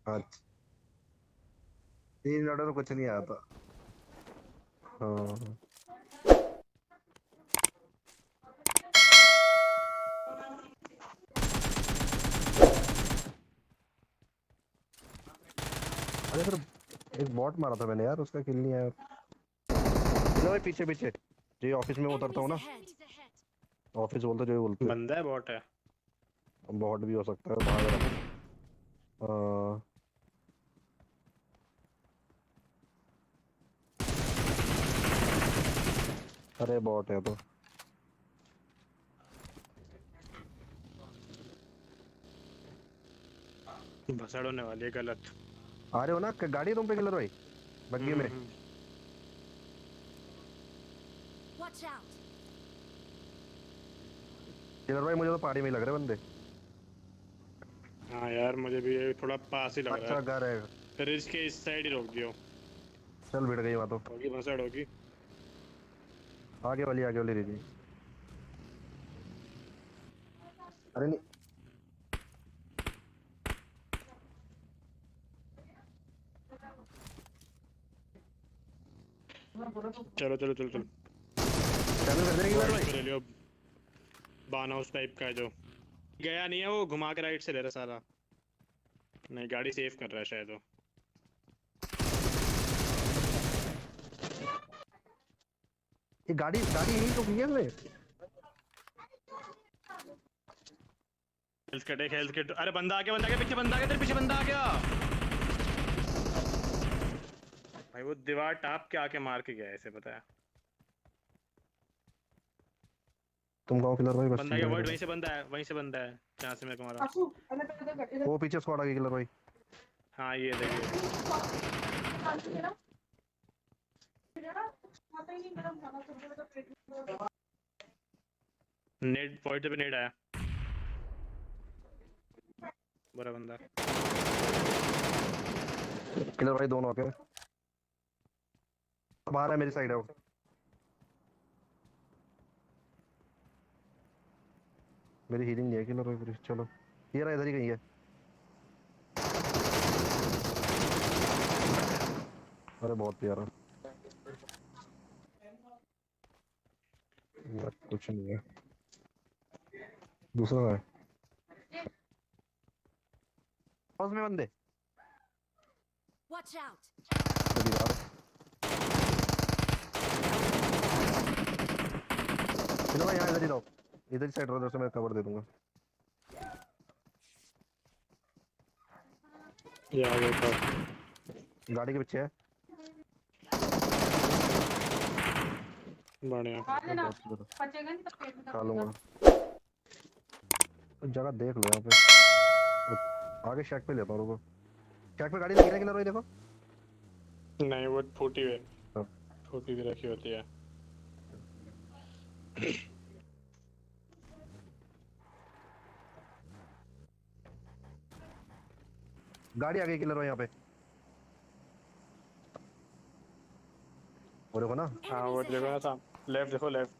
अच्छा, 3 ऑर्डर तो कुछ नहीं आया था। हाँ। अरे फिर एक बॉट मारा था मैंने यार, उसका किल नहीं आया। चलो भाई, पीछे पीछे जी, ऑफिस में उतरता हूँ Enemies ना। ahead. ऑफिस बोलते जो भी बोलते, बंदा है बॉट है? बॉट भी हो सकता है, भाग रहा हूँ। हाँ, अरे बॉट है तो। भसड़ होने वाली है गलत। आ रहे हो ना गाड़ी तुम पे किलर भाई, बग्गी में। हम्म। Watch out. किलर भाई मुझे तो पहाड़ी में ही लग रहे बंदे। हाँ यार, मुझे भी ये थोड़ा पास ही लग रहा अच्छा घर है। है। रिज के इस साइड ही रोक दियो। चल भिड़ गई वहाँ तो। होगी भसड़ होगी। आगे वाली रही। अरे नहीं। चलो चलो चलो चलो। डैमेज कर देंगे किलर वर्ड भाई। इसको ले लियो। बान हाउस टाइप का है जो। गया नहीं है वो, घुमा के राइट से ले रहा सारा। नहीं, गाड़ी सेफ कर रहा है शायद वो। ये गाड़ी गाड़ी यही तो की है इसने। हेल्थ किट, एक हेल्थ किट। अरे बंदा आ गया पीछे, बंदा आ गया तेरे पीछे, बंदा आ गया। भाई वो दीवार टाप के आके मार के गया है, ऐसे पता है। तुम कहो किलर भाई, बस बंदा ठीक गया है वर्ड, मेरे। वहीं से बंदा है, वहीं से बंदा है जहाँ से मेरे को मारा। वो पीछे स्क्वाड आ गई किलर भाई। हाँ ये देखिए। नेट पॉइंट पे नेट आया। बुरा बंदा। किलर भाई दोनों आके बाहर है, मेरी साइड है वो। मेरी हीलिंग नहीं है किलर भाई पूरी। चलो ये रहा, इधर ही कहीं है। अरे बहुत प्यारा यार, कुछ नहीं है। दूसरा है हाउस में बंदे। Watch out. इधर ही यार। किलर भाई यहाँ इधर ही रहो, इधर ही साइड रहो, उधर से मैं कवर दे दूंगा। ये आ गया था। गाड़ी के पीछे है। बढ़िया। खा लूंगा। जगह देख लो यहाँ पे। आगे शैक पे लेता हूँ, रुको। शैक पे गाड़ी लगी है किलर भाई, देखो। नहीं वो फूटी हुई, हाँ। फूटी भी रखी होती है। गाड़ी आ गई किलर भाई यहाँ पे, वो देखो ना। हाँ वो Enemies देखो ना ahead. साहब, लेफ्ट देखो लेफ्ट।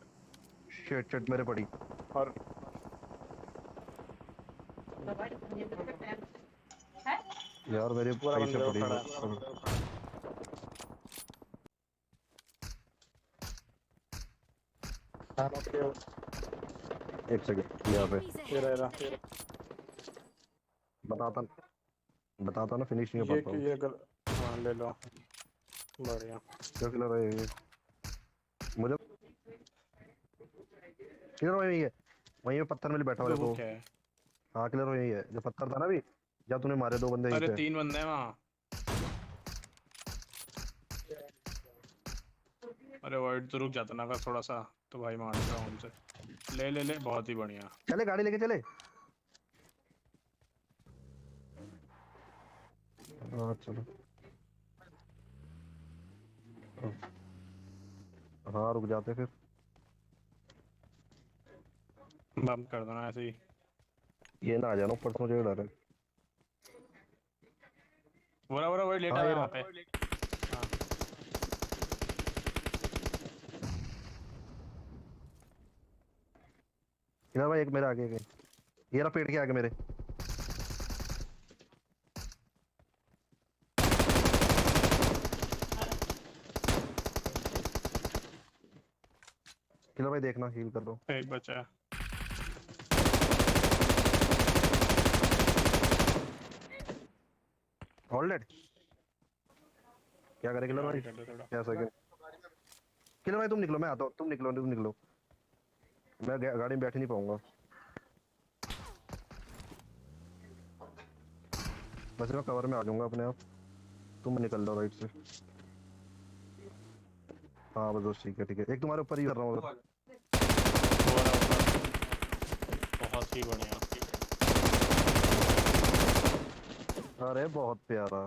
शिट शिट मेरे पड़ी। और यार मेरे पूरा पैसे बंदे को पड़ी खड़ा है। हाँ, एक सेकंड यहाँ पे। Enemies ये ahead. रहा। बताता बताता ना, फिनिश नहीं हो पाता हूँ। ये हाँ ले लो। बढ़िया। क्या किलर है ये मुझे। किलर वही है, वहीं पे पत्थर में बैठा हुआ तो वो देखो। क्या है? हाँ किलर वही है, जो पत्थर था ना अभी, जब तूने मारे 2 बंदे यहीं अरे पे। 3 बंदे हैं वहाँ। अरे वर्ड तो रुक जाता ना अगर थोड़ा सा, तो भाई मारता हूँ उनसे। ले ले ले, बहुत ही बढ़िया। चले गाड़ी लेके चले। हाँ चलो। हाँ रुक जाते फिर। बम कर दो ना ऐसे ही। ये ना आ जाना ऊपर से, मुझे डर है। बुरा बुरा वर्ड लेटा हाँ हुआ ये है वहाँ रहा। पे। हाँ। किलर भाई एक मेरे आगे गए, ये रहा पेड़ के आगे मेरे। किलो भाई देखना हील कर दो। एक बचा है। All dead. क्या करे किलो भाई? गाड़ी कर दो थोड़ा। क्या सेकंड? किलो भाई तुम निकलो, मैं आता हूँ। तुम निकलो। मैं गाड़ी में बैठ नहीं पाऊंगा। वैसे मैं कवर में आ जाऊंगा अपने आप। तुम निकल लो राइट से। हाँ बस ठीक है ठीक है। एक तुम्हारे ऊपर ही कर रहा हूँ उधर। वो रहा ऊपर। बहुत ही बढ़िया। अरे बहुत प्यारा।